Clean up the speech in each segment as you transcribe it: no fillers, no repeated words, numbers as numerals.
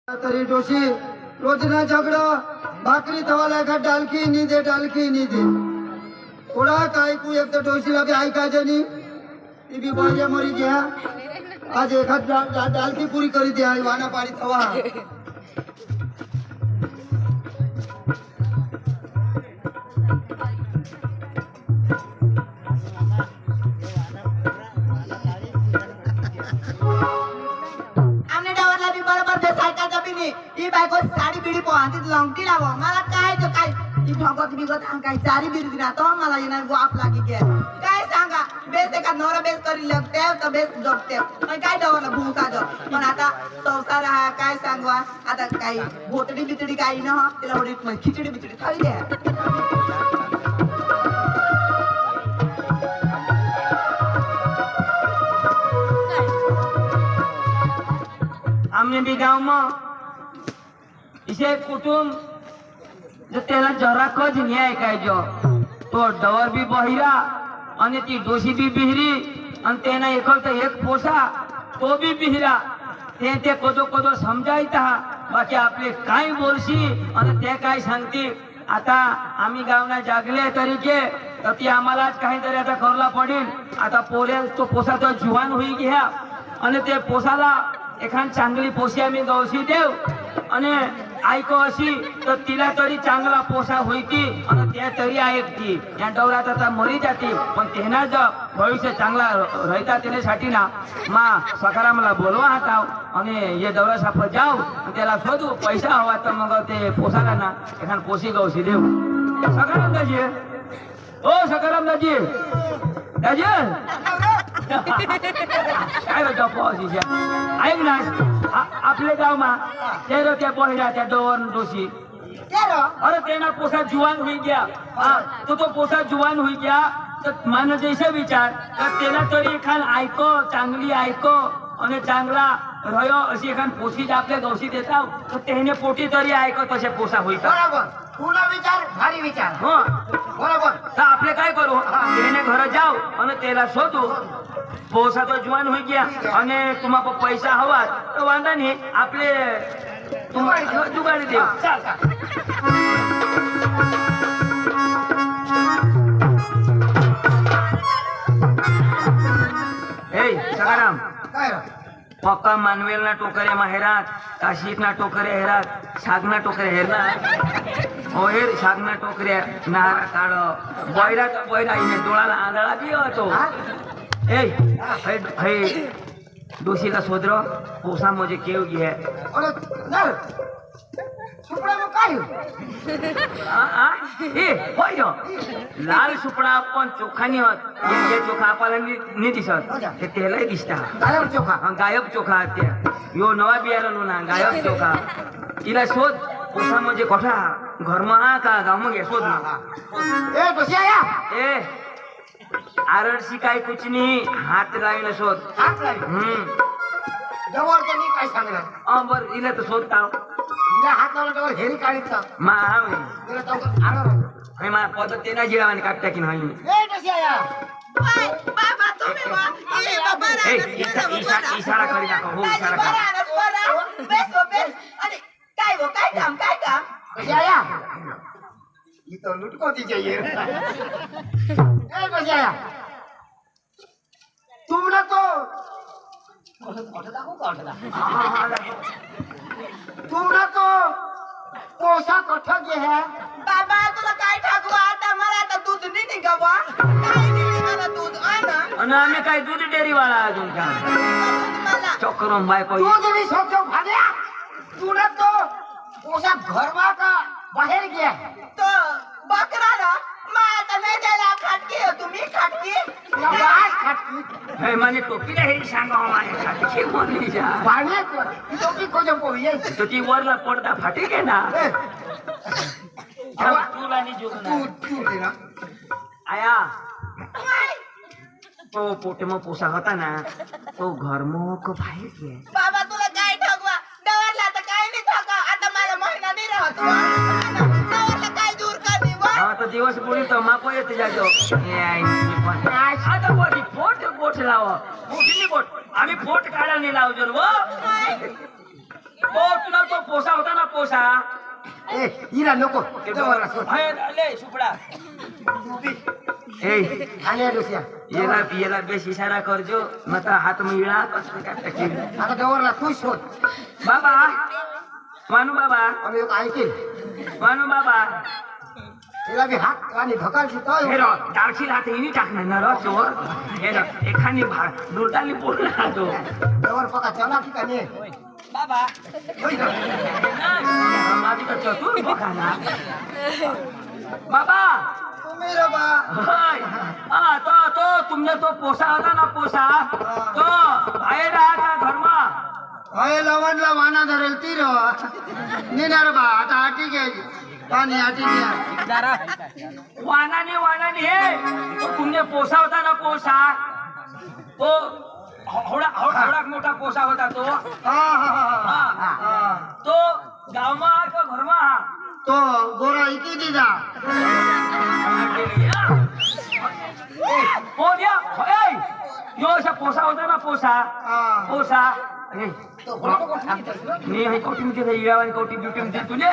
तरी डोशी रोजना झगड़ा भाकरी थवाला का डालकी नहीं दे थोड़ा काय को एक तो डोशी लगे आई का जनी ती भी बाजा मरी गया आज एक डालकी पूरी करी दिया वाना पाड़ी थवा बायको साडी बिडी पोहांतीत लंगटी लावो मला काय तो काय ती भगत बिगत हां काय चारी बिडी दिना तो मला येणार वाप लागी गे काय सांगा बेस एका नवरा बेस करी लगते तर बेस जगते पण काय दवला भूसा जो पण आता संसार हा काय सांगवा आता काय भोतडी बितडी काही न तिला वडीत मग खिचडी बिचडी खाली द्या हमने भी गाँव में इसे कुटुंब जो तेरा जरा कज न्याय काय जो तो डवर भी बहिरा आणि ती डोशी भी बिहरी आणि तेना एकल तर एक पोसा तो भी बिहरा ते कोदो कोदो समजायता बाकी आपले काय बोलशी आणि ते काय सांगती आता आम्ही गावना जागले तरीके तर ती आम्हाला काहीतरी आता करला पडेल आता पोरे तो पोसा तो जुवान होई घ्या आणि ते पोसाला एखाद चांगली पोशी आम्ही गवशी देव आणि ऐको अशी तर तिला तरी चांगला पोसा होईती आणि त्या तरी ऐकती या डवरात आता मरी जाती पण तेना जर भविष्य चांगला राहता त्यासाठी ना मा सकारामला बोलवा हाताव आणि हे डवरा साफ जाऊ त्याला शोधू पैसा हवा तर मग ते पोसाला ना एखाद पोशी गवशी देऊ सकाराम दाजी ओ सकाराम दाजी दाजी काय होतं ऐक ना आपले गाव मा तेरो त्या बहिरा त्या डोवर डोशी अरे तेना पोसा जुवान हुई गया तो पोसा जुवान हुई गया तर मान जैसे विचार तर तेना तरी खान ऐको चांगली ऐको आणि चांगला रयो अशी एखाद पोशी आपल्या गवशी देता तर तेने पोटी तरी ऐको तसे पोसा होई बरोबर तुला विचार भारी विचार हो बरोबर तर आपले काय करू तेने घर जाऊ आणि त्याला शोधू पोसा तो जुवान होई गया आणि तुम्हाला पैसा हवा तर वांधा नाही आपले तुम्हाला जुगाडी देऊ हे सकाराम काय पक्का मानवेल ना टोकरे माहेरात काशीत ना टोकरे हेरात शागना टोकरे हेरना हो हेर शागना टोकरे नारा काढ बैरा तर बैरा इने डोळाला आंधळा बी होतो हे डोशीला सोदर पोसा म्हणजे केव घे अरे नर सुपडा मग काय लाल सुपडा पण चोखानी होत हे चोखा आपल्याला नाही दिसत ते त्यालाही दिसता गायब चोखा गायब चोखा त्या यो नवा बियारण ना गायब चोखा तिला शोध पोसा म्हणजे कोठा घरमा हा का गाव मग शोध ना ए कशी आया ए आरडशी काय कुछ नाही हात लावून शोध हात लावी जवळ त्यांनी काय सांगणार बर इला तर शोधता तिला हात लावला जवळ हेरी काढीचा मा हावे तिला चौकात आडर हे मा पद्धतीने जिरावाने काटता की नाही ए कशी आया बाबा तुम्ही इशारा करी दाखव हो इशारा कर आणि काय हो काय काम कशी आया इथं लुटकोती चाहिए ए कशी आया तुमने तो तुमने तो पोसा कठा के है बाबा तुला काय ठाकू आता मला आता दूध नाही निघावा काय नाही मला दूध आणा आणि आम्ही काय दूध डेअरी वाला अजून का मला चक्करम बायको दूध भी सोचो भाग्या तुने तो पोसा घरवा का बाहेर गया तो बकरा ना आता नाही द्यायला खाटकी हो तुम्ही खाटकी हे माने टोपीला हे सांगा माने खाटकी बोलली जा पाणी टोपी कोजो पोई तो ती वरला पडदा फाटी के ना तुला नि जोग ना तू ना आया तो पोटे में पोसा होता ना तो घर में को बाहेर के बाबा तुला काय ठाकवा दवरला तर काय नाही ठाका आता मला महिना नाही राहत दवरला काय दूर करते हाँ तो दिवस पूरी तो मापो येते जाजो आता बोटी पोट पोट लाव मोठी पोट आम्ही पोट काढा नाही लावजो वो तुला तो पोसा होता ना पोसा ए हिरा नको डवरला सोड ले सुपडा आणि डोसिया याला बेस इशारा करजो मता हात मिळा कसं काय टाकेल आता डवरला तू शोध बाबा मानू बाबा आम्ही एक ऐकेल मानू बाबा तिला बी हात आणि ढकलशी तो हे रो दारशी हात हिनी टाकणार ना रो चोर हे रो एखादी दुर्दाली बोलला तो डवर पका चला की कानी बाबा माझी तर चतुर बघा ना बाबा तुम्ही रे बा होय. तो तुमने तो पोसा होता ना पोसा तो बाहेर राहा घरमा अय लवणला वाना धरेल ती रो निनार बा आता आटी घ्यायची पाणी आटी घ्या वानाने हे तो तुमने पोसा होता ना पोसा तो हवडा मोठा पोसा होता तो तो गावमा का घरमा तो गोरा इकी दिदा यो असा पोसा होता ना पोसा मी हे कोटी मध्ये इळावानी कोटी ब्युटी मध्ये तुले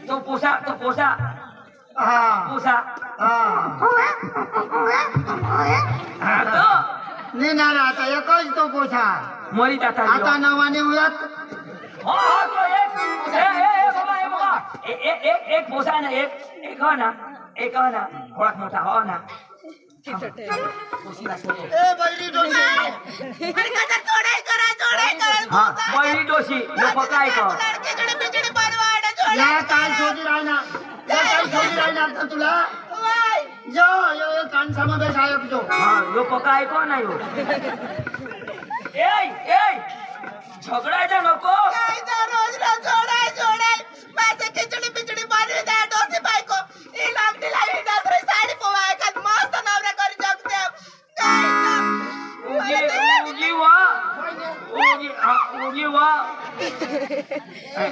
तो पोसा पोसा निनार आता एकच तो पोसा मरी जाता आता नवाने उयात एक पोसा आहे ना एक हो ना थोडा मोठा हो ना ए बैरी डोशी हा पहिली डोशी लोक काय या काय शोधी राहना आता तुला जो यो कान समावेश आहे जो हा लोक काय कोण आहे झगडायचा नको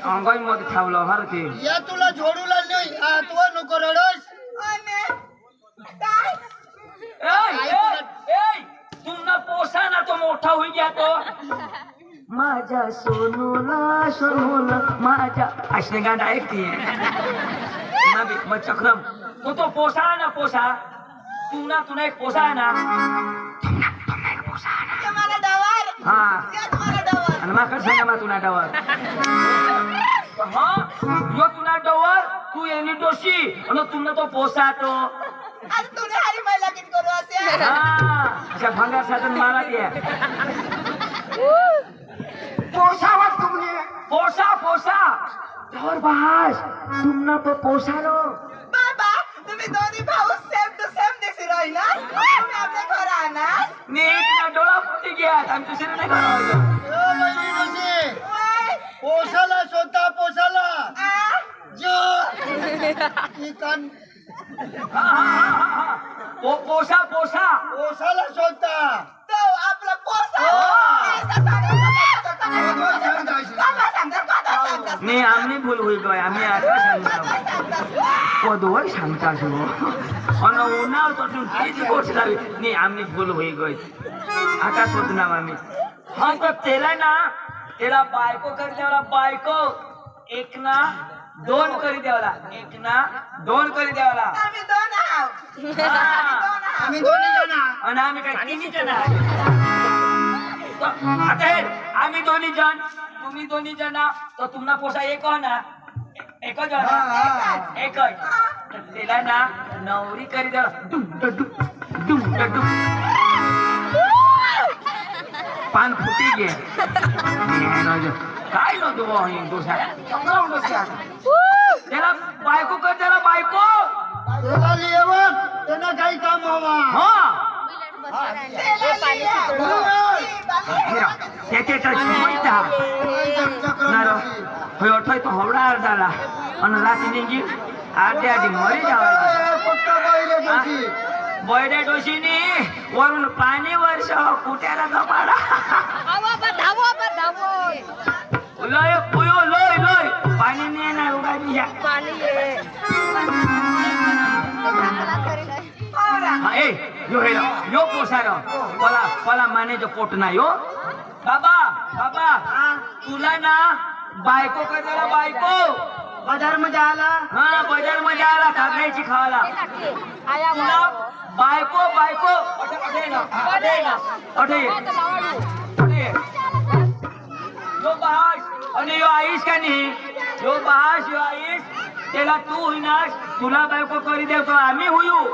अंगाई मध्ये ठेवलं हर ते या तुला जोडूला नाही तू नको रडस तुमना पोसा ना तो मोठा होई गया तो माझ्या सोनूला माझ्या अशने गाणं ऐकते मग चक्रम तो पोसा आहे ना पोसा तुमना एक पोसा आहे ना हा आणि माका सांगा मा तुला डवर हा यो तुला डवर तू येणी डोशी आणि तुमना तो पोसा तो अशा भंगार साधन मला द्या पोसावर तुमने पोसा तर बास तुमना तो पोसा रो तुम्ही दोन्ही भाऊ सेम टू सेम दिसू राहिला आपल्या घरात तुला डोळा फुटी गया आणि दुसरी नाही पोसाला स्वतः पोसाला जो कान पोसा पोसाला स्वतः तो आपला नाही आम्ही भूल होई गय आम्ही आता सांगतो पदवर सांगता शिव अन उन्हाळ तटून तीच गोष्ट झाली नाही आम्ही भूल होई गय आता शोधणार आम्ही हा तर त्याला बायको करी द्यावला बायको एक ना दोन करी द्यावला आम्ही दोन्ही जण आणि आम्ही काय तिन्ही जण आता आम्ही दोन्ही जण तुम्ही दोन्ही जण तर तुम्हाला पोसा एक हो ना एकच त्याला ना नवरी करी द्यावला पान फुटी गे काय नव्हतं त्याला बायको कर त्याला बायको त्याला लिहिवत त्यांना काही काम हवा त्याच्या तो हवडा अर्धाला आणि रात्री नेगी अर्ध्या आधी मरी जावायची बैड्या डोशीनी वरून पाणी वर्ष कुट्याला कपाडा लय पुयो लय पाणी नाही ना उगाली पाणी ए यो हेर यो पोसार पला माने जो पोट नाही हो बाबा बाबा तुला ना बायको करणारा बायको बाजार मध्ये आला हा बाजार मध्ये आला खाण्याची खावाला तुला बायको बायको अठे यो बहाश आणि यो आईश का नाही यो बहाश यो आईश त्याला तू होईनास तुला बायको करी देतो आम्ही होऊ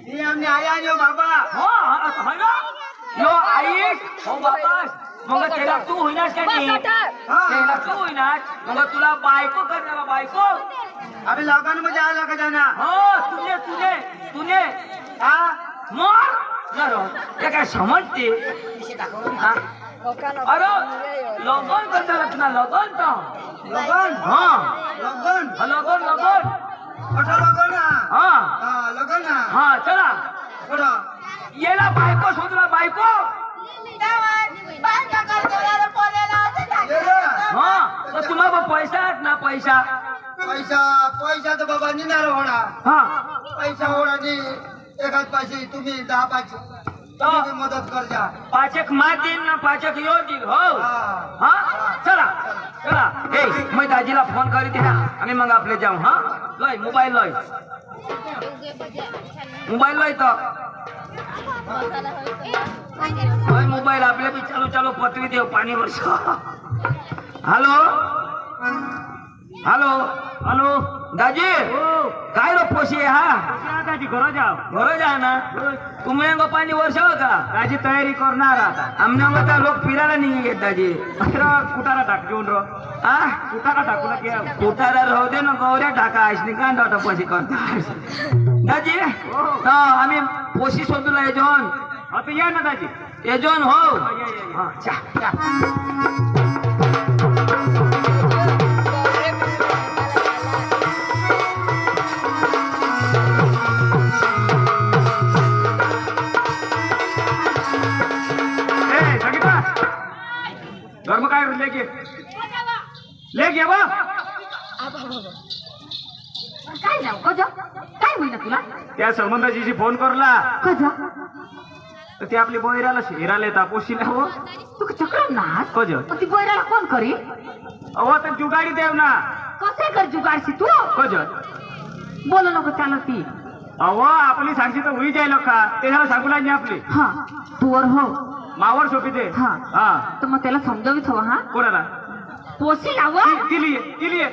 ही आम्ही आया यो बाबा हो ना यो आईश हो बाबास मग त्याला तू होईनास का नाही त्याला तू होईनास मग तुला बायको करणार बायको अभी लगन मध्ये आला का जाना हो तुझे हा मोर नरो ते काय समजते हा? अरे लगन करतात ना लगन तर लगन हा लगन लगन मोठा लगन हा हा लगन हा चला बरं येला बायको शोधला बायको बायका करतो पोरेला असं सांगितलं. हा तर तुम्हाला पैसा आहेत ना पैसा पैसा तर बाबा निनार होणार हा पैसा होणार एखाद पैसे तुम्ही 10 पैसे तुम्ही मदत कर जा पाचक मात देईन ना पाचक यो देईल हो हा हा चला चला ए मैं दाजीला फोन करीत ह्या आणि मग आपले जाऊ हा लय मोबाईल लय तो मोबाईल आपले बी चालू पतवी देव पाणी वर्ष हॅलो हॅलो हॅलो दाजी काय रो पोशी हा दाजी घर जा ना तुम्ही पाणी वर्ष का दाजी तयारी करणार आता आमच्या लोक फिरायला नाही घेत दाजी कुटारा टाक घेऊन रो हा कुटारा टाकू कुटारा राहू दे ना गौऱ्या टाका आशनी कांदा पोशी करता दाजी आम्ही पोशी शोधूला येजोन आता या ना दाजी येजोन हो हा, चा. धर्म काय लेख बा काय जाऊ कज काय होईल तुला त्या संबंधाची फोन करला कज तर ते आपली बोयराला शेराला येता पोशीला हो तू चक्र ना कज ती बोयराला कोण करी अहो तर जुगाडी देव ना कसे कर जुगाडशी तू कज बोलू नको चालत ती अहो आपली सांगशी तर होई जाईल का ते ह्याला सांगू लागली आपली हा तूवर हो मावर सोपी ते हा हा तर मग त्याला समजावीत हवं हा कोणाला पोशी लावं केली